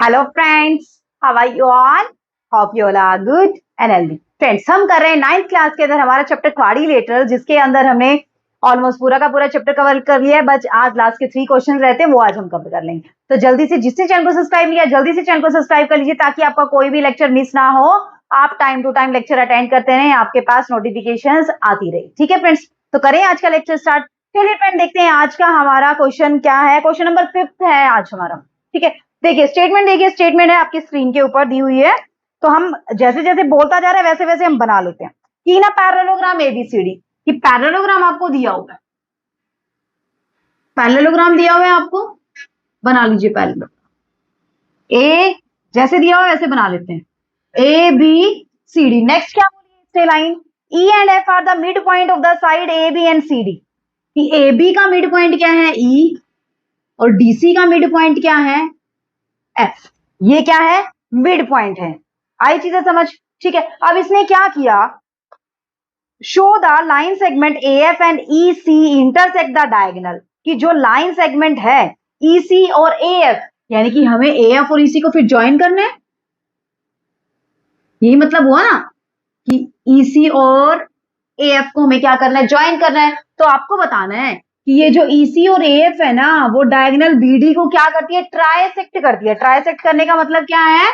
Hello friends, how are you all? Hope you all are good and healthy. Friends, हम कर रहे हैं 9th class के अंदर हमारा चैप्टर क्वाड्रिलेटरल, जिसके अंदर हमने ऑलमोस्ट पूरा का पूरा चैप्टर कवर कर लिया है। बस आज लास्ट के 3 क्वेश्चन रहते हैं, वो आज हम कवर कर लेंगे। तो जल्दी से जिसने चैनल को सब्सक्राइब नहीं किया, जल्दी से चैनल को सब्सक्राइब कर लीजिए ताकि आपका कोई भी लेक्चर मिस ना हो। आप time to time lecture attend करते रहें, आपके पास नोटिफिकेशंस आती रही। ठीक है फ्रेंड्स, तो करें आज का लेक्चर स्टार्ट। चलिए फ्रेंड, देखते हैं आज का हमारा क्वेश्चन क्या है। क्वेश्चन नंबर 5 है आज हमारा। ठीक है, देखिए स्टेटमेंट, देखिए स्टेटमेंट है आपकी स्क्रीन के ऊपर दी हुई है। तो हम जैसे जैसे बोलता जा रहा है वैसे वैसे हम बना लेते हैं कि ना पैरेललोग्राम एबीसीडी, कि पैरेललोग्राम आपको दिया हुआ है, पैरेललोग्राम दिया हुआ है आपको, बना लीजिए पैरेललोग्राम। ए जैसे दिया हुआ है वैसे बना लेते हैं, A B C D. Next क्या बोलिए, straight line E and F are the mid point of the side A B and C D. कि ए बी का मिड पॉइंट क्या है, ई, और डीसी का मिड पॉइंट क्या है, एफ। ये क्या है, मिड पॉइंट है। आई चीजें समझ? ठीक है, अब इसने क्या किया, show the line segment A F and E C intersect the diagonal. कि जो लाइन सेगमेंट है ई सी और ए एफ, यानी कि हमें ए एफ और ई सी को फिर ज्वाइन करना है। यही मतलब हुआ ना कि ई सी और ए एफ को हमें क्या करना है, ज्वाइन करना है। तो आपको बताना है कि ये जो ईसी और एएफ है ना, वो डायगोनल बीडी को क्या करती है, ट्राइसेक्ट करती है। ट्राइसेक्ट करने का मतलब क्या है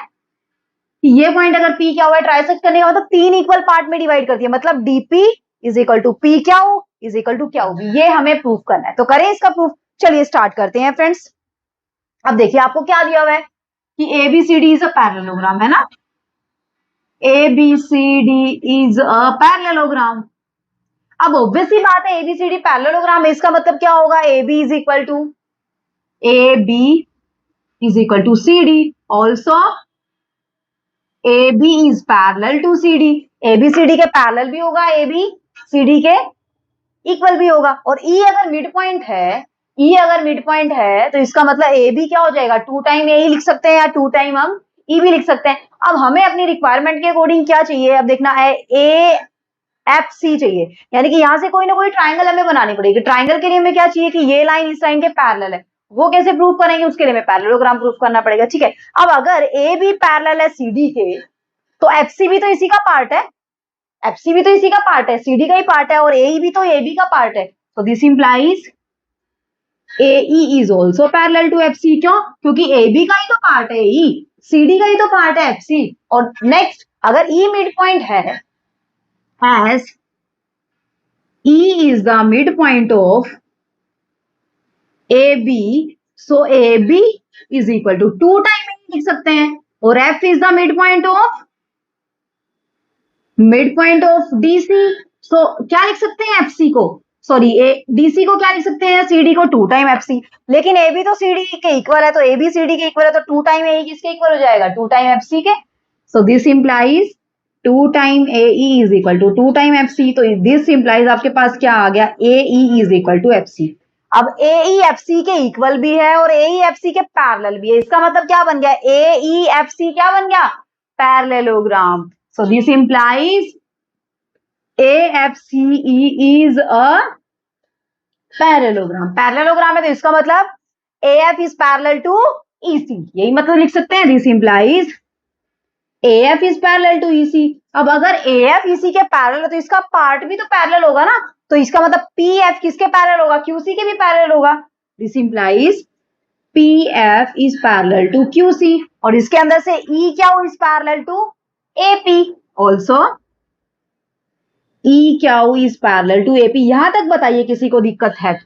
कि ये पॉइंट अगर पी क्या हुआ है, ट्राइसेक्ट करने का मतलब 3 इक्वल पार्ट में डिवाइड करती है। मतलब DP is equal to P Q is equal to Q B. ये हमें प्रूफ करना है, तो करें इसका प्रूफ। चलिए स्टार्ट करते हैं फ्रेंड्स। अब देखिए आपको क्या दिया हुआ है कि एबीसीडी इज अ पैरेललोग्राम, है ना। ABCD is a parallelogram. अब ऑब्वियस सी बात है, एबीसीडी पैरेललोग्राम है, इसका मतलब क्या होगा, AB is equal to AB is equal to CD। Also AB is parallel to CD। ABCD के पैरेलल भी होगा, AB CD के इक्वल भी होगा। और E अगर मिड पॉइंट है, E अगर मिड पॉइंट है तो इसका मतलब AB क्या हो जाएगा, 2 टाइम A लिख सकते हैं या 2 टाइम हम E भी लिख सकते हैं। अब हमें अपनी रिक्वायरमेंट के अकॉर्डिंग क्या चाहिए, अब देखना है A एफ सी चाहिए, यानी कि यहां से कोई ना कोई ट्राइंगल हमें बनानी पड़ेगी। ट्राइंगल के लिए हमें क्या चाहिए कि ये लाइन इस लाइन के पैरेलल है। वो कैसे प्रूव करेंगे, उसके लिए हमें पैरेललोग्राम प्रूफ करना पड़ेगा। ठीक है, अब अगर ए बी पैरेलल है सीडी के, तो एफ सी भी तो इसी का पार्ट है, एफ सी भी तो इसी का पार्ट है, सीडी का ही पार्ट है, और ए भी तो ए बी का पार्ट है। तो this implies AE is also parallel to FC। क्यों? क्योंकि AB का ही तो पार्ट है E, CD का ही तो पार्ट है FC। और नेक्स्ट, अगर E मिड पॉइंट है, as E is the midpoint of AB, so AB is equal to 2 time A लिख सकते हैं। और F is the midpoint of DC, so क्या लिख सकते हैं FC को, सॉरी DC को क्या लिख सकते हैं, CD को 2 टाइम FC। लेकिन AB तो CD के इक्वल है, तो AB CD के इक्वल है, तो 2 टाइम AE किसके इक्वल हो जाएगा, 2 टाइम FC के। so this implies 2 time AE is equal to 2 time FC। तो this implies आपके पास क्या आ गया, AE is equal to FC। अब AE FC के इक्वल भी है और AE FC के पैरेलल भी है। इसका मतलब क्या बन गया, AE FC क्या बन गया, parallelogram. so this implies AFCE is a parallelogram. Parallelogram है तो इसका मतलब AF is parallel to EC, यही मतलब लिख सकते हैं। this implies AF is parallel to EC। अब अगर AF EC के पैरेलल है तो इसका पार्ट भी तो पैरेलल होगा ना, तो इसका मतलब PF किसके पैरेलल होगा, QC के भी पैरेलल होगा। This implies PF is parallel to QC। और इसके अंदर से E क्या हो, is parallel to AP। Also EQ is parallel to AP। यहां तक बताइए किसी को दिक्कत है?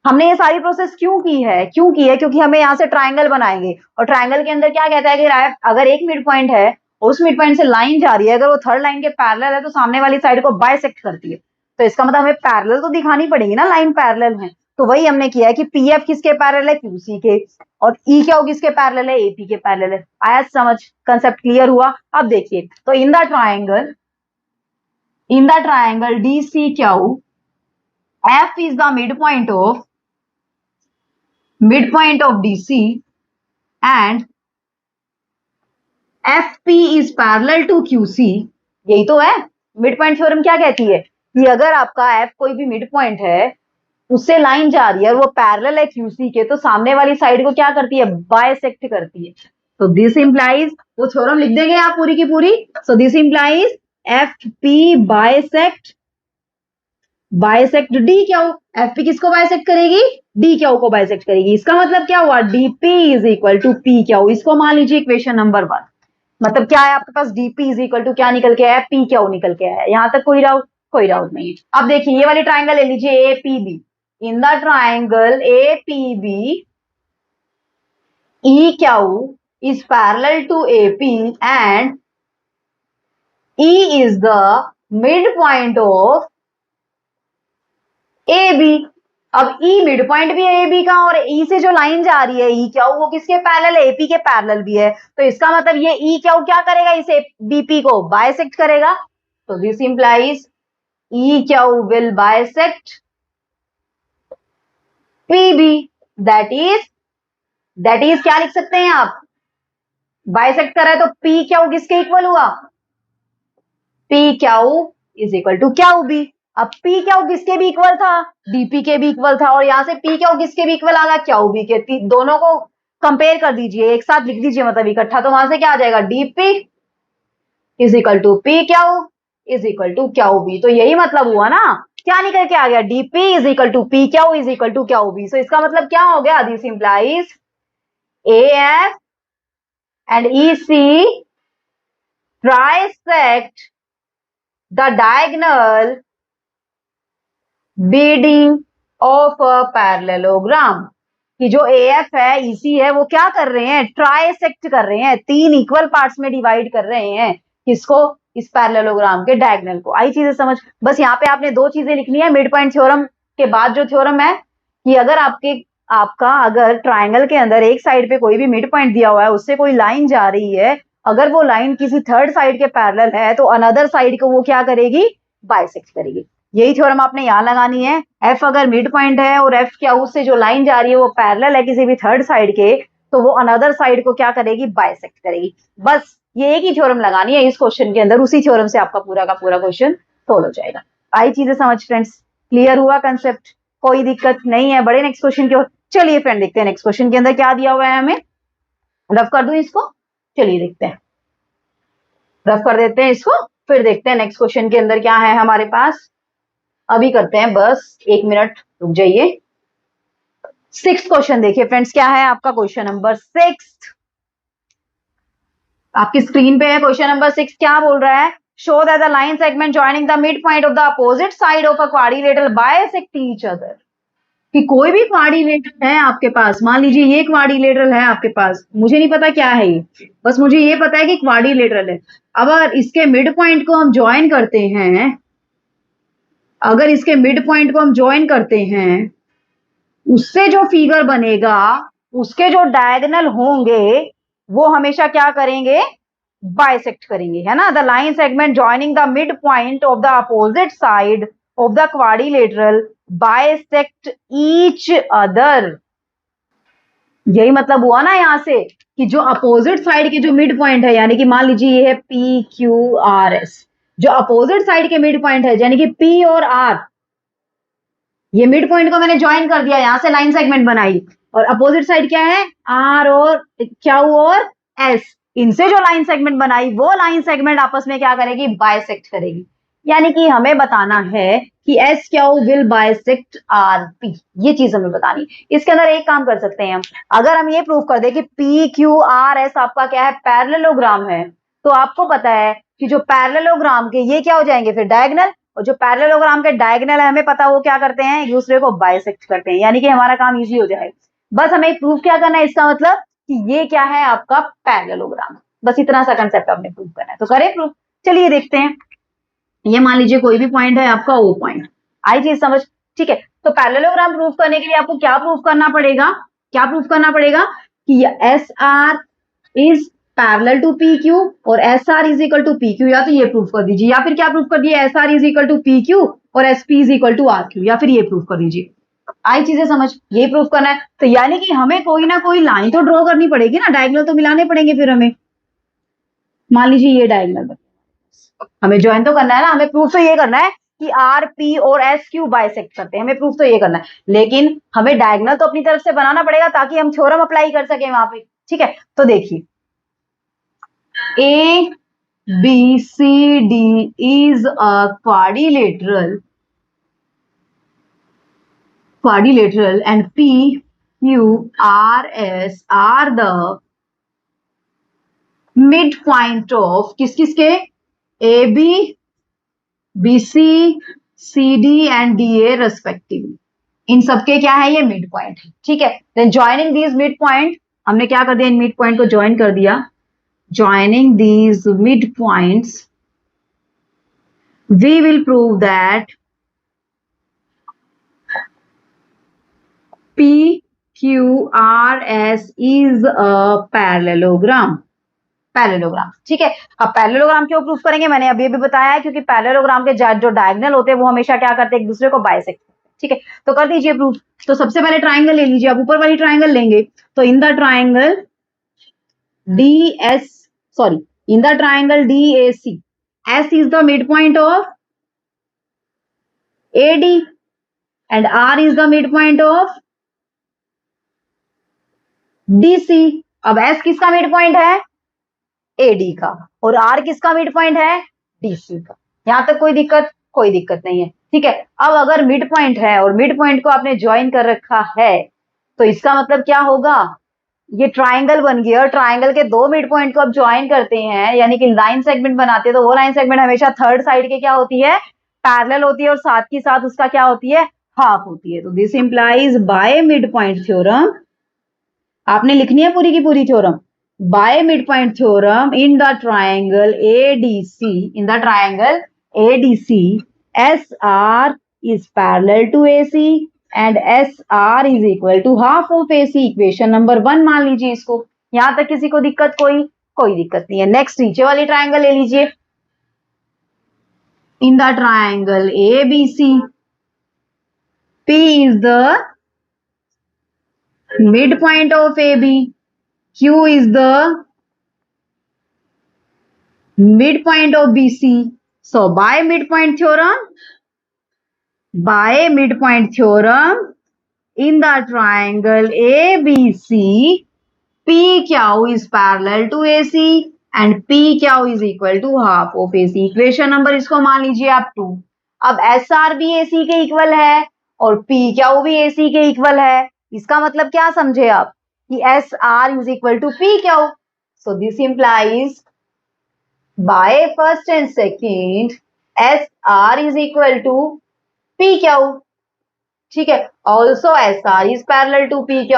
हमने ये सारी प्रोसेस क्यों की है, क्योंकि हमें यहाँ से ट्राइंगल बनाएंगे, और ट्राइंगल के अंदर क्या कहता है कि अगर एक मिड पॉइंट है और उस मिड पॉइंट से लाइन जा रही है, अगर वो थर्ड लाइन के पैरेलल है तो सामने वाली साइड को बाइसेक्ट करती है। तो इसका मतलब हमें पैरेलल तो दिखानी पड़ेगी ना, लाइन पैरेलल है। तो वही हमने किया है कि PF किसके पैरेलल है, QC के, और EQ किसके पैरेलल है, AP के पैरेलल है। आया समझ, कंसेप्ट क्लियर हुआ? अब देखिए, तो in the triangle DCQ, F is the midpoint of DC and FP is parallel to QC। यही तो है मिड पॉइंट थ्योरम। क्या कहती है कि अगर आपका F कोई भी मिड पॉइंट है, उससे लाइन जा रही है और वो पैरेलल है QC के, तो सामने वाली साइड को क्या करती है, बाइसेक्ट करती है। तो दिस इंप्लाइज, वो थ्योरम लिख देंगे आप पूरी की पूरी। So this implies F P bisect D Q. F P किसको बाइसेक्ट करेगी? डी क्यू को बाइसेक्ट करेगी। इसका मतलब क्या हुआ? DP is equal to P Q. इसको मान लीजिए इक्वेशन नंबर 1। मतलब क्या है आपके पास? डीपी इज इक्वल टू क्या निकल के आया? पी क्यू निकल के आया। यहां तक कोई डाउट? कोई डाउट नहीं। अब देखिए ये वाली ट्राइंगल ले लीजिए A P B. In the triangle A P B EQ is parallel to AP and E is the midpoint of AB। अब E मिड पॉइंट भी है AB का, और E से जो लाइन जा रही है EQ वो किसके पैरेलल है? AP के पैरेलल भी है। तो इसका मतलब ये EQ क्या करेगा? इसे BP को बाइसेक्ट करेगा। तो this implies EQ will bisect PB। That is क्या लिख सकते हैं आप? बाइसेक्ट कर रहा है तो पी क्यू किसके इक्वल हुआ? P Q is equal to Q B. अब पी क्यू किसके भी इक्वल था? डीपी के भी इक्वल था, और यहां से पी क्यू किसके भी इक्वल आ गया? क्यू बी के। दोनों को कंपेयर कर दीजिए, एक साथ लिख दीजिए मतलब इकट्ठा। तो वहां से क्या आ जाएगा? DP is equal to P Q is equal to Q B. तो यही मतलब हुआ ना, क्या निकल के आ गया? DP is equal to P Q is equal to Q B. So इसका मतलब क्या हो गया? This implies AF and EC trisect the diagonal BD of a parallelogram। कि जो AF है EC है वो क्या कर रहे हैं? ट्राइसेक्ट कर रहे हैं, 3 इक्वल पार्ट्स में डिवाइड कर रहे हैं। किसको? इस पैरेललोग्राम के डायगोनल को। आई चीजें समझ? बस यहाँ पे आपने 2 चीजें लिखनी है मिड पॉइंट थ्योरम के बाद। जो थ्योरम है कि अगर अगर ट्राइंगल के अंदर एक साइड पे कोई भी मिड पॉइंट दिया हुआ है, उससे कोई लाइन जा रही है, अगर वो लाइन किसी थर्ड साइड के पैरेलल है तो अनदर साइड को वो क्या करेगी? बाइसेक्ट करेगी। यही थ्योरम आपने यहां लगानी है। एफ अगर मिड पॉइंट है और एफ क्या उससे जो लाइन जा रही है वो पैरेलल है किसी भी थर्ड साइड के, तो वो अनदर साइड को क्या करेगी? बाइसेक्ट करेगी। बस ये एक ही थ्योरम लगानी है इस क्वेश्चन के अंदर, उसी थ्योरम से आपका पूरा का पूरा क्वेश्चन सोल्व हो जाएगा। आई चीजें समझ फ्रेंड्स? क्लियर हुआ कंसेप्ट? कोई दिक्कत नहीं है? बड़े नेक्स्ट क्वेश्चन के। चलिए फ्रेंड देखते हैं नेक्स्ट क्वेश्चन के अंदर क्या दिया हुआ है हमें। रफ कर दूं इसको? चलिए देखते हैं, रफ कर देते हैं इसको, फिर देखते हैं नेक्स्ट क्वेश्चन के अंदर क्या है हमारे पास। अभी करते हैं, बस 1 मिनट रुक जाइए। 6th क्वेश्चन देखिए फ्रेंड्स, क्या है आपका क्वेश्चन नंबर 6। आपकी स्क्रीन पे है क्वेश्चन नंबर 6। क्या बोल रहा है? Show that the line segment joining the mid point of the opposite side of a quadrilateral bisect each other. कि कोई भी क्वाड्रिलेटरल है आपके पास, मान लीजिए ये क्वाड्रिलेटरल है आपके पास, मुझे नहीं पता क्या है ये, बस मुझे ये पता है कि क्वाड्रिलेटरल है। अगर इसके मिड पॉइंट को हम ज्वाइन करते हैं, अगर इसके मिड पॉइंट को हम ज्वाइन करते हैं, उससे जो फिगर बनेगा, उसके जो डायगोनल होंगे वो हमेशा क्या करेंगे? बाइसेक्ट करेंगे, है ना। The line segment joining the mid point of the opposite side of the quadrilateral bisect each other. यही मतलब हुआ ना यहां से कि जो अपोजिट साइड के जो मिड पॉइंट है, यानी कि मान लीजिए ये है पी क्यू आर एस, जो अपोजिट साइड के मिड पॉइंट है यानी कि पी और आर, ये मिड पॉइंट को मैंने ज्वाइन कर दिया, यहां से लाइन सेगमेंट बनाई, और अपोजिट साइड क्या है? आर और क्यू और एस, इनसे जो लाइन सेगमेंट बनाई वो लाइन सेगमेंट आपस में क्या करेगी? बाइसेक्ट करेगी। यानी कि हमें बताना है कि S Q will bisect R P, ये चीज हमें बतानी। इसके अंदर एक काम कर सकते हैं हम, अगर हम ये प्रूव कर दे कि पी क्यू आर एस आपका क्या है? पैरेललोग्राम है, तो आपको पता है कि जो पैरेललोग्राम के ये क्या हो जाएंगे? फिर डायगोनल, और जो पैरेललोग्राम के डायगोनल है हमें पता वो क्या करते हैं? एक दूसरे को बाइसेक्ट करते हैं, यानी कि हमारा काम इजी हो जाएगा। बस हमें प्रूफ क्या करना है, इसका मतलब कि ये क्या है? आपका पैरेललोग्राम। बस इतना सा कंसेप्ट आपने प्रूव करना है, तो करें प्रूफ। चलिए देखते हैं। ये मान लीजिए कोई भी पॉइंट है आपका ओ पॉइंट, आई चीज समझ? ठीक है, तो पैरेललोग्राम प्रूफ करने के लिए आपको क्या प्रूफ करना पड़ेगा? क्या प्रूफ करना पड़ेगा? कि S R is parallel to P Q और S R is equal to P Q, या तो ये प्रूफ कर दीजिए, या फिर क्या प्रूफ कर दिए? S R is equal to P Q और S P is equal to R Q, या फिर ये प्रूफ कर दीजिए। आई चीजें समझ? ये प्रूफ करना है, तो यानी कि हमें कोई ना कोई लाइन तो ड्रॉ करनी पड़ेगी ना, डायगोनल तो मिलाने पड़ेंगे फिर हमें। मान लीजिए ये डायगोनल हमें ज्वाइन तो करना है ना, हमें प्रूफ तो ये करना है कि आर पी और एस क्यू बाइसेक्ट करते हैं, हमें प्रूफ तो ये करना है, लेकिन हमें डायगोनल तो अपनी तरफ से बनाना पड़ेगा ताकि हम थ्योरम अप्लाई कर सके वहां पे। ठीक है, तो देखिए A B C D is a quadrilateral and P Q R S are the midpoint of किसके A B B C C D and D A respectively. इन सबके क्या है, ये मिड पॉइंट है, ठीक है. Then joining these mid point, हमने क्या कर दिया, इन मिड पॉइंट को ज्वाइन कर दिया. Joining these mid points we will prove that PQRS is a parallelogram. ठीक है. अब पैरेललोग्राम क्यों प्रूफ करेंगे, मैंने अभी भी बताया है, क्योंकि पैरेललोग्राम के जो डायगोनल होते हैं वो हमेशा क्या करते हैं, एक दूसरे को बाइसेक्ट करते हैं, ठीक है. तो कर दीजिए प्रूफ. तो सबसे पहले ट्राइंगल ले लीजिए, अब ऊपर वाली ट्राइंगल लेंगे. तो in the triangle DAC, S is the midpoint of AD and R is the midpoint of DC. अब S किसका मिड पॉइंट है, AD का, और R किसका मिड पॉइंट है, DC का. यहां तक कोई दिक्कत नहीं है, ठीक है. अब अगर मिड पॉइंट है और मिड पॉइंट को आपने ज्वाइन कर रखा है, तो इसका मतलब क्या होगा, ये ट्राइंगल बन गया. और ट्राइंगल के दो मिड पॉइंट को आप ज्वाइन करते हैं, यानी कि लाइन सेगमेंट बनाते हैं, तो वो लाइन सेगमेंट हमेशा थर्ड साइड के क्या होती है, पैरेलल होती है, और साथ ही साथ उसका क्या होती है, हाफ होती है. तो this implies by mid point theorem, आपने लिखनी है पूरी की पूरी theorem, by mid point theorem in the triangle ADC, SR is parallel to AC and SR is equal to half of AC. Equation number 1 मान लीजिए इसको. यहां तक किसी को दिक्कत, कोई दिक्कत नहीं है. नेक्स्ट नीचे वाली ट्राइंगल ले लीजिए. इन the triangle ABC, P is the midpoint of AB, Q is the midpoint of BC. So by midpoint theorem in the triangle ABC, PQ is parallel to AC and PQ is equal to half of AC. Equation number इसको मान लीजिए आप 2. अब SR भी AC के equal है और PQ भी AC के इक्वल है. इसका मतलब क्या समझे आप, कि SR is equal to PQ. So this implies by first and second SR is equal to PQ, ठीक है. Also SR is parallel to PQ.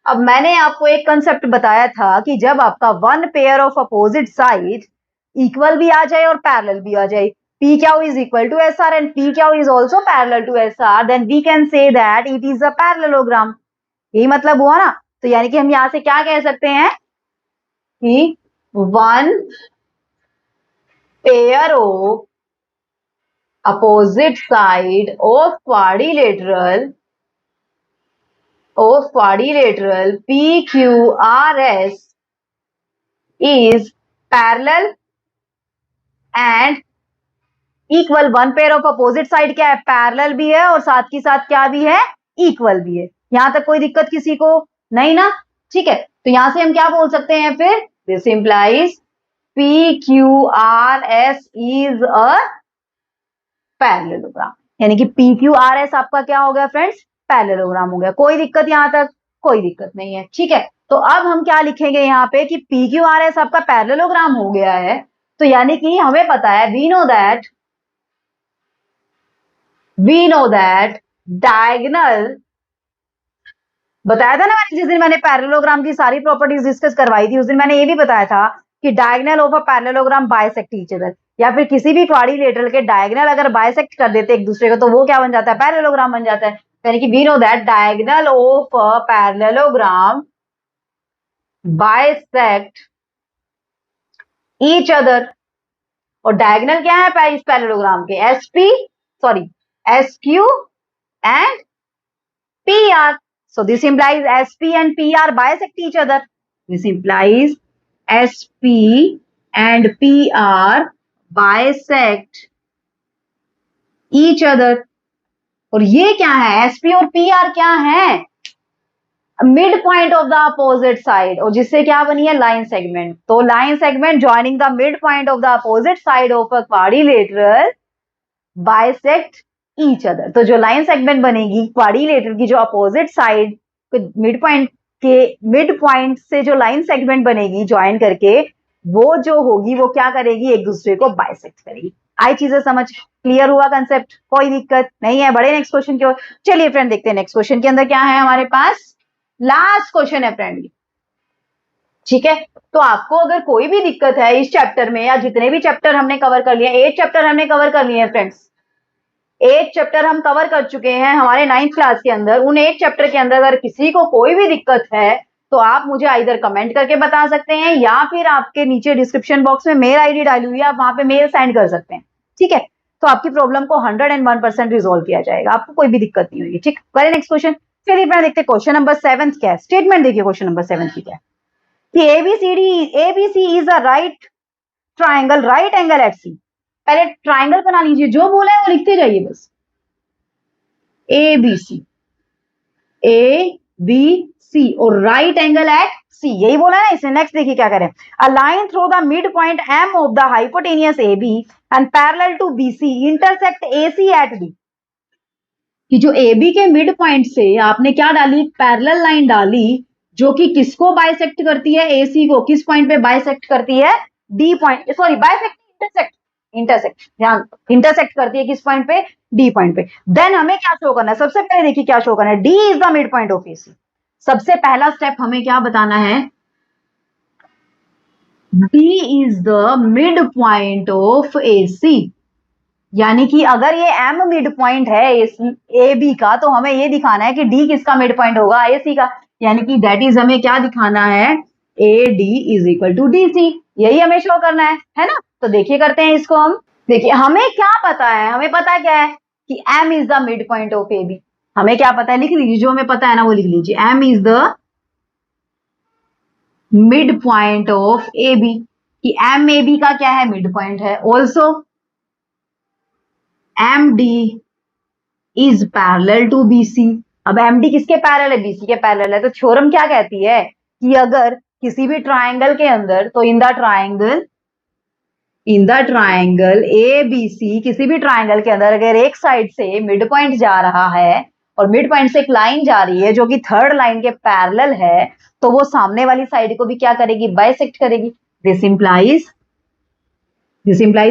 अब मैंने आपको एक कंसेप्ट बताया था कि जब आपका one pair of opposite side equal भी आ जाए और पैरेलल भी आ जाए, PQ is equal to SR and PQ is also parallel to SR, then we can say that it is a parallelogram. यही मतलब हुआ ना. तो यानी कि हम यहां से क्या कह सकते हैं, कि one pair of opposite side of quadrilateral PQRS is parallel and equal. One pair of opposite side क्या है, पैरेलल भी है और साथ की साथ क्या भी है, इक्वल भी है. यहां तक कोई दिक्कत किसी को नहीं ना, ठीक है. तो यहां से हम क्या बोल सकते हैं फिर, this implies PQRS is a parallelogram, यानी कि PQRS आपका क्या हो गया फ्रेंड्स, पैरेललोग्राम हो गया. कोई दिक्कत यहां तक, कोई दिक्कत नहीं है, ठीक है. तो अब हम क्या लिखेंगे यहाँ पे, कि PQRS आपका पैरेललोग्राम हो गया है. तो यानी कि हमें पता है, वी नो दैट डायगोनल, बताया था ना मैंने, जिस दिन मैंने पैरेललोग्राम की सारी प्रॉपर्टीज डिस्कस करवाई थी, उस दिन मैंने ये भी बताया था कि diagonal of a parallelogram bisect each other, या फिर किसी भी क्वाड्रिलेटरल के डायगोनल अगर बाइसेक्ट कर देते एक दूसरे को, तो वो क्या बन जाता है, पैरेललोग्राम बन जाता है. यानी कि we know that diagonal of a parallelogram bisect each other. और डायगोनल क्या है इस पैरेललोग्राम के, SQ and PR. So this implies SP and PR bisect each other. This implies SP and PR bisect each other. और ये क्या है, SP और PR क्या है, mid point of the opposite side, और जिससे क्या बनी है लाइन सेगमेंट। तो line segment joining the mid point of the opposite side of a quadrilateral bisect each other. तो जो लाइन सेगमेंट बनेगी क्वाड्रिलेटरल की, जो अपोजिट साइड मिड पॉइंट से जो लाइन सेगमेंट बनेगी ज्वाइन करके, वो जो होगी वो क्या करेगी, एक दूसरे को बाइसेक्ट करेगी। आई चीजें समझ, क्लियर हुआ कंसेप्ट, कोई दिक्कत नहीं है। बड़े नेक्स्ट क्वेश्चन की ओर चलिए फ्रेंड, देखते हैं नेक्स्ट क्वेश्चन के अंदर क्या है हमारे पास। लास्ट क्वेश्चन है फ्रेंड, ठीक है। तो आपको अगर कोई भी दिक्कत है इस चैप्टर में, या जितने भी चैप्टर हमने कवर कर लिए, 8 चैप्टर हमने कवर कर लिए हैं फ्रेंड्स, 8 चैप्टर हम कवर कर चुके हैं हमारे 9th क्लास के अंदर। उन 8 चैप्टर के अंदर अगर किसी को कोई भी दिक्कत है तो आप मुझे आइदर कमेंट करके बता सकते हैं, या फिर आपके नीचे डिस्क्रिप्शन बॉक्स में मेल आईडी डाली हुई है, आप वहां पे मेल सेंड कर सकते हैं, ठीक है। तो आपकी प्रॉब्लम को 101% रिजोल्व किया जाएगा, आपको कोई भी दिक्कत नहीं होगी, ठीक। करें नेक्स्ट क्वेश्चन। चलिए फ्रेंड देखते हैं क्वेश्चन नंबर 7 क्या है। स्टेटमेंट देखिए क्वेश्चन नंबर 7 की क्या है कि ABC is a right triangle, right angle at C. पहले ट्राइंगल बना लीजिए, जो बोला है वो लिखते जाइए बस। ए बी सी और राइट एंगल एट सी, यही बोला है ना इसने। नेक्स्ट देखिए क्या करें। A line through the mid point M of the hypotenuse A B and parallel to B C intersect A C at D. कि जो ए बी के मिड पॉइंट से आपने क्या डाली, पैरेलल लाइन डाली, जो कि किसको बाइसेक्ट करती है, ए सी को। किस पॉइंट पे बाइसेक्ट करती है, D point, sorry bisect, intersect, intersect, ध्यान, इंटरसेक्ट करती है किस पॉइंट पे, डी पॉइंट पे। देन हमें क्या शो करना है, सबसे पहले देखिए क्या शो करना है, D is the mid point of AC. सबसे पहला स्टेप हमें क्या बताना है, D is the mid point of AC. यानी कि अगर ये एम मिड पॉइंट है ए बी का, तो हमें ये दिखाना है कि डी किसका मिड पॉइंट होगा, ए सी का। यानी कि दैट इज हमें क्या दिखाना है, A D is equal to D C, यही हमें शो करना है ना। तो देखिए करते हैं इसको हम। देखिए हमें क्या पता है, हमें पता क्या है कि M is the mid point of A B. हमें क्या पता है, लिख लीजिए, जो हमें पता है ना वो लिख लीजिए। M is the mid point of A B, कि एम ए बी का क्या है, मिड पॉइंट है। Also M D is parallel to BC. अब एमडी किसके पैरेलल है, बीसी के पैरेलल है। तो थ्योरम क्या कहती है कि अगर किसी भी ट्राइंगल के अंदर, तो in the triangle A B C, किसी भी ट्राइंगल के अंदर अगर एक साइड से मिड पॉइंट जा रहा है और मिड पॉइंट से एक लाइन जा रही है जो कि थर्ड लाइन के पैरेलल है, तो वो सामने वाली साइड को भी क्या करेगी, बाइसेक्ट करेगी। दिस इंप्लाइज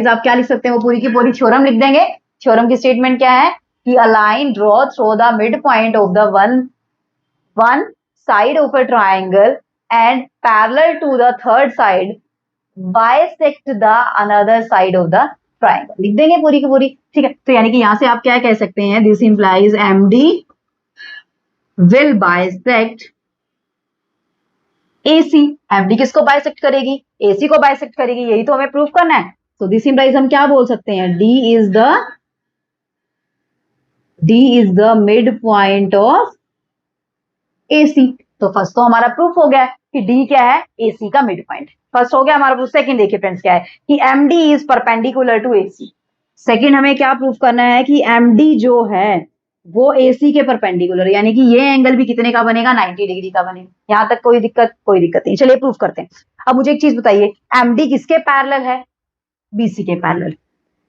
आप क्या लिख सकते हैं, वो पूरी की पूरी थ्योरम लिख देंगे। थ्योरम की स्टेटमेंट क्या है कि a line draw through the mid point of the one side of a triangle and parallel to the third side bisect the another side of the triangle, लिख देंगे पूरी की पूरी, ठीक है। तो यानी कि यहां से आप क्या कह सकते हैं, this implies MD will bisect AC. MD किसको बाइसेक्ट करेगी, एसी को बाइसेक्ट करेगी, यही तो हमें प्रूफ करना है। तो दिस इंप्लाइज हम क्या बोल सकते हैं, D is the mid point of AC. तो फर्स्ट तो हमारा प्रूफ हो गया कि डी क्या है, एसी का मिड पॉइंट, फर्स्ट हो गया हमारा प्रूफ। सेकंड देखिए फ्रेंड्स क्या है कि MD is perpendicular to AC. Second हमें क्या प्रूफ करना है कि एमडी जो है वो एसी के परपेंडिकुलर, यानी कि ये एंगल भी कितने का बनेगा, 90 डिग्री का बनेगा। यहां तक कोई दिक्कत नहीं, चलिए प्रूफ करते हैं। अब मुझे एक चीज बताइए, एमडी किसके पैरेलल है, बीसी के पैरेलल।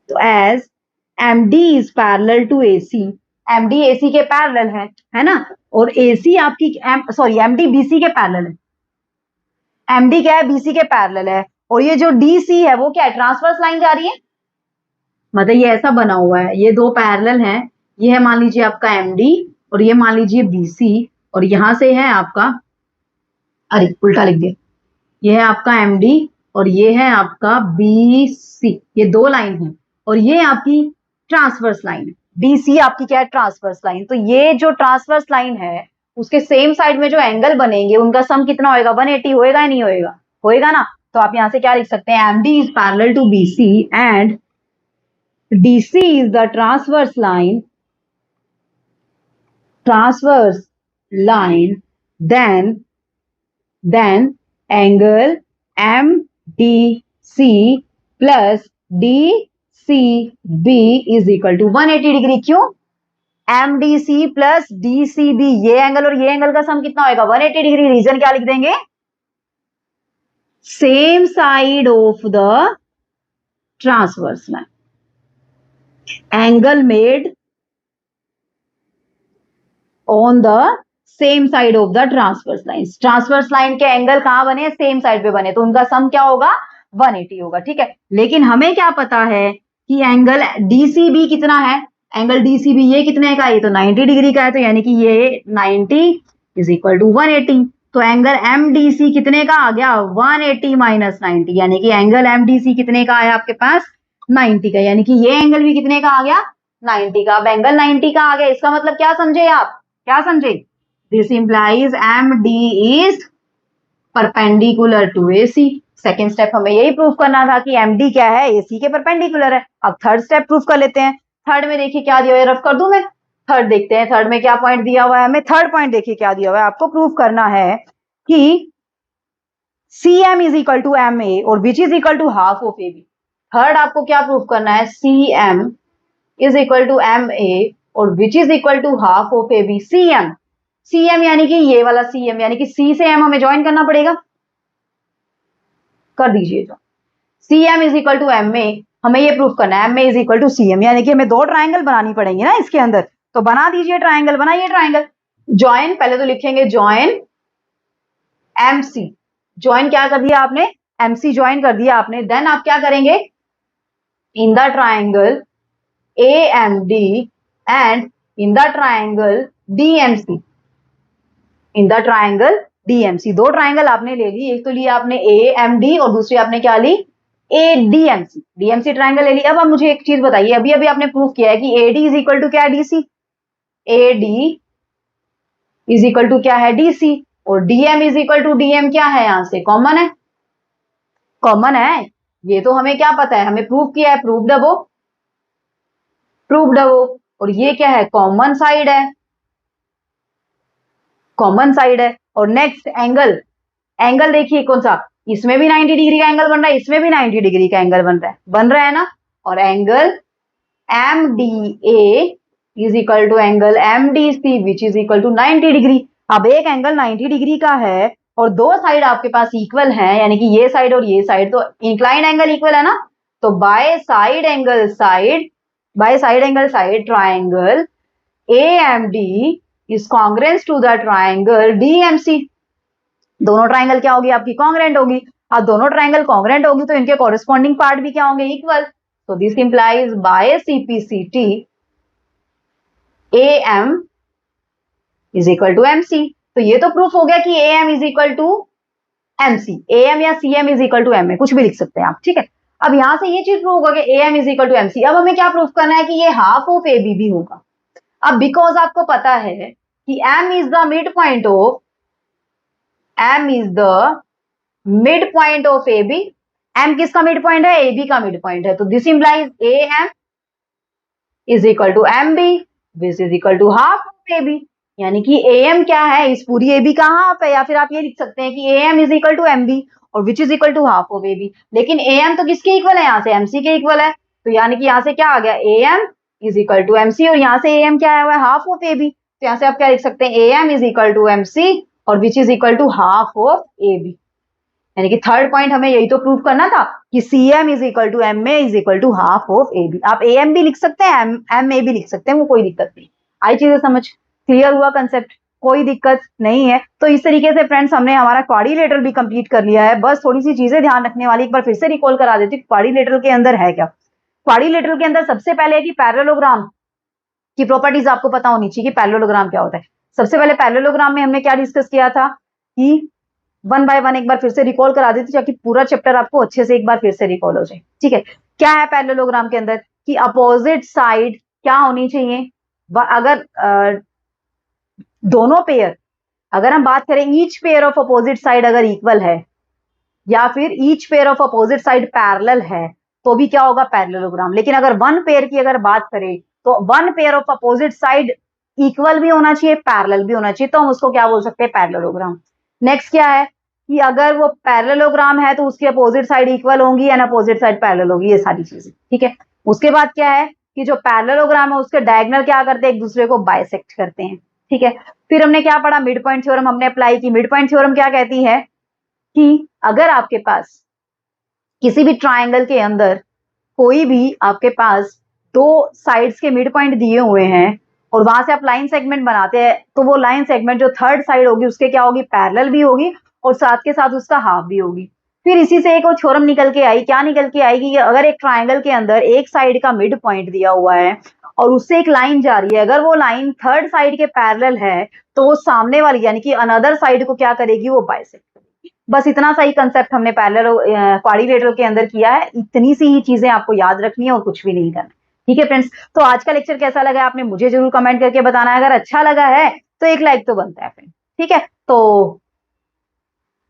तो as MD is parallel to AC, MD AC के पैरेलल है ना, और एसी आपकी एमडी बीसी के पैरेलल है। एमडी क्या है, बीसी के पैरेलल है, और ये जो डीसी है वो क्या है, ट्रांसवर्स लाइन जा रही है। मतलब ये ऐसा बना हुआ है, ये दो पैरेलल हैं, ये है मान लीजिए आपका एमडी और ये मान लीजिए बीसी, और यहां से है आपका, अरे उल्टा लिख दिया, ये है आपका एमडी और ये है आपका बीसी, ये दो लाइन है, और ये आपकी ट्रांसवर्स लाइन है। डीसी आपकी क्या है, ट्रांसवर्स लाइन। तो ये जो ट्रांसवर्स लाइन है उसके सेम साइड में जो एंगल बनेंगे उनका सम कितना होएगा, 180 होएगा या नहीं होएगा, होएगा ना। तो आप यहां से क्या लिख सकते हैं, MD is parallel to BC and DC is the transverse line, then angle MDC plus DCB is equal to 180 degree. क्यों, MDC प्लस DCB, ये एंगल और ये एंगल का सम कितना होगा 180 डिग्री। रीजन क्या लिख देंगे, same side of the transverse line, angle made on the same side of the transverse line. Transverse line के एंगल कहां बने, सेम साइड पे बने, तो उनका सम क्या होगा 180 होगा। ठीक है, लेकिन हमें क्या पता है कि एंगल DCB कितना है, एंगल DCB ये कितने का है, ये तो 90 डिग्री का है, तो यानी कि ये 90 इज इक्वल टू 180। तो एंगल MDC कितने का आ गया 180 माइनस 90, यानी कि एंगल MDC कितने का है आपके पास 90 का, यानी कि ये एंगल भी कितने का आ गया 90 का। अब एंगल 90 का आ गया, इसका मतलब क्या समझे आप, क्या समझे, this implies MD is perpendicular to AC। Second step हमें यही प्रूफ करना था कि MD क्या है, AC के परपेंडिकुलर है। अब थर्ड स्टेप प्रूफ कर लेते हैं। थर्ड में देखिए क्या दिया हुआ है, रफ कर दूं मैं, थर्ड देखते हैं थर्ड में क्या पॉइंट दिया हुआ है हमें। थर्ड पॉइंट देखिए क्या दिया हुआ है, आपको प्रूफ करना है कि CM is equal to MA और which is equal to half of AB। Third आपको क्या प्रूफ करना है, CM is equal to MA और which is equal to half of AB। CM यानी कि ये वाला CM, यानी कि C से M हमें ज्वाइन करना पड़ेगा, कर दीजिए जो CM is equal to MA, हमें ये प्रूफ करना है MA is equal to CM, यानी कि हमें दो ट्राइंगल बनानी पड़ेंगी ना इसके अंदर, तो बना दीजिए ट्राइंगल, बनाइए ट्राइंगल। ज्वाइन पहले तो लिखेंगे ज्वाइन MC, ज्वाइन क्या कर दिया आपने, MC ज्वाइन कर दिया आपने। देन आप क्या करेंगे, इन the triangle AMD and in the triangle DMC, in the triangle DMC, दो ट्राइंगल आपने ले ली, एक तो लिया आपने AMD और दूसरी आपने क्या ली ADMC, DMC ट्राइंगल ले ली। अब आप मुझे एक चीज बताइए, अभी अभी आपने प्रूफ किया है कि AD इज इक्वल टू क्या है DC, AD is equal to क्या है DC, और DM is equal to DM क्या है, यहां से कॉमन है, कॉमन है, ये तो हमें क्या पता है, हमें प्रूफ किया है, प्रूफ डबो, प्रूफ डबो, और ये क्या है कॉमन साइड है, कॉमन साइड है। और नेक्स्ट एंगल, एंगल देखिए कौन सा, इसमें भी 90 डिग्री का एंगल बन रहा है, इसमें भी 90 डिग्री का एंगल बन रहा है ना। और angle MDA is equal to angle MDC which is equal to 90 degree. अब एक एंगल 90 डिग्री का है और दो साइड आपके पास इक्वल है, यानी कि ये साइड और ये साइड, तो इंक्लाइंड एंगल इक्वल है ना, तो by side angle side, by side angle side triangle AMD is congruence to the triangle DMC। दोनों ट्राइंगल क्या होगी आपकी, कॉन्ग्रेंट होगी। अब दोनों ट्राइंगल कॉन्ग्रेंट होगी तो इनके कॉरेस्पॉन्डिंग पार्ट भी क्या होंगे, इक्वल। तो this implies by CPCT AM is equal to MC। तो ये तो प्रूफ हो गया कि AM is equal to MC, AM या CM is equal to MA, कुछ भी लिख सकते हैं आप, ठीक है। अब यहां से ये चीज प्रूव होगा कि AM is equal to MC। अब हमें क्या प्रूफ करना है कि ये हाफ ऑफ AB भी होगा। अब बिकॉज आपको पता है कि M is the mid point of, M is the mid point of AB, M किसका मिड पॉइंट है, AB का मिड पॉइंट है, तो this implies AM is equal to MB which is equal to half of AB, यानी कि AM क्या है, इस पूरी AB का हाफ है, या फिर आप ये लिख सकते हैं कि AM is equal to MB और which is equal to half of AB। लेकिन AM तो किसके इक्वल है, यहाँ से MC के इक्वल है, तो यानी कि यहाँ से क्या आ गया AM is equal to MC और यहाँ से AM क्या है हाफ ऑफ AB, तो यहाँ से आप क्या लिख सकते हैं AM is equal to MC और which is equal to half of AB। यानी कि थर्ड पॉइंट हमें यही तो प्रूफ करना था कि CM is equal to MA is equal to half of AB। आप AM भी लिख सकते हैं, MA भी लिख सकते हैं, वो कोई दिक्कत नहीं। आई चीजें समझ, क्लियर हुआ कंसेप्ट, कोई दिक्कत नहीं है। तो इस तरीके से फ्रेंड्स हमने हमारा क्वाड्रिलेटरल भी कंप्लीट कर लिया है। बस थोड़ी सी चीजें ध्यान रखने वाली, एक बार फिर से रिकॉल करा देती हूँ क्वाड्रिलेटरल के अंदर है क्या। क्वाड्रिलेटरल के अंदर सबसे पहले है कि पैरेललोग्राम की प्रॉपर्टीज आपको पता होनी चाहिए कि पैरेललोग्राम क्या होता है। सबसे पहले पैरेललोग्राम में हमने क्या डिस्कस किया था कि वन बाय वन एक बार फिर से रिकॉल करा देती ताकि पूरा चैप्टर आपको अच्छे से एक बार फिर से रिकॉल हो जाए, ठीक है। क्या है पैरेललोग्राम के अंदर कि अपोजिट साइड क्या होनी चाहिए, अगर दोनों पेयर, अगर हम बात करें each pair of opposite side अगर इक्वल है या फिर each pair of opposite side parallel है तो भी क्या होगा पैरेललोग्राम। लेकिन अगर वन पेयर की अगर बात करें तो one pair of opposite side equal भी होना चाहिए, पैरेलल भी होना चाहिए, तो हम उसको क्या बोल सकते हैं पैरेललोग्राम। नेक्स्ट क्या है कि अगर वो पैरेललोग्राम है तो उसकी अपोजिट साइड इक्वल होंगी एंड अपोजिट साइड पैरेलल होगी, ये सारी चीजें, ठीक है। उसके बाद क्या है कि जो पैरेललोग्राम है उसके डायगोनल क्या करते हैं, एक दूसरे को बाइसेक्ट करते हैं। ठीक है, फिर हमने क्या पढ़ा, मिड पॉइंट थ्योरम हमने अप्लाई की। मिड पॉइंट थ्योरम क्या कहती है कि अगर आपके पास किसी भी ट्राइंगल के अंदर कोई भी आपके पास दो साइड्स के मिड पॉइंट दिए हुए हैं और वहां से आप लाइन सेगमेंट बनाते हैं, तो वो लाइन सेगमेंट जो थर्ड साइड होगी उसके क्या होगी, पैरेलल भी होगी और साथ के साथ उसका हाफ भी होगी। फिर इसी से एक और थ्योरम निकल के आई, क्या निकल के आएगी कि अगर एक ट्राइंगल के अंदर एक साइड का मिड पॉइंट दिया हुआ है और उससे एक लाइन जा रही है, अगर वो लाइन थर्ड साइड के पैरेलल है तो वो सामने वाली यानी कि अनदर साइड को क्या करेगी, वो बाइसेक्ट करेगी। बस इतना सा ही कंसेप्ट हमने पैरेलल क्वाड्रिलेटरल के अंदर किया है। इतनी सी ही चीजें आपको याद रखनी है और कुछ भी नहीं करना। ठीक है फ्रेंड्स, तो आज का लेक्चर कैसा लगा आपने मुझे जरूर कमेंट करके बताना है। अगर अच्छा लगा है तो एक लाइक तो बनता है फ्रेंड। ठीक है, तो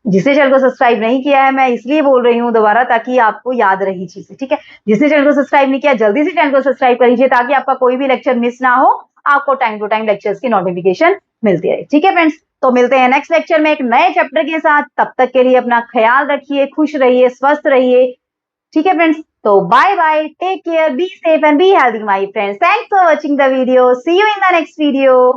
जिसने चैनल को सब्सक्राइब नहीं किया है, मैं इसलिए बोल रही हूँ दोबारा ताकि आपको याद रही चीजें। ठीक है, जिसने चैनल को सब्सक्राइब नहीं किया जल्दी से चैनल को सब्सक्राइब कर लीजिए ताकि आपका कोई भी लेक्चर मिस ना हो, आपको टाइम टू टाइम लेक्चर्स की नोटिफिकेशन मिलती रहे। ठीक है फ्रेंड्स, तो मिलते हैं नेक्स्ट लेक्चर में एक नए चैप्टर के साथ। तब तक के लिए अपना ख्याल रखिए, खुश रहिए, स्वस्थ रहिए। ठीक है फ्रेंड्स, तो bye bye, take care, be safe and be healthy my friends. Thanks for watching the video, see you in the next video.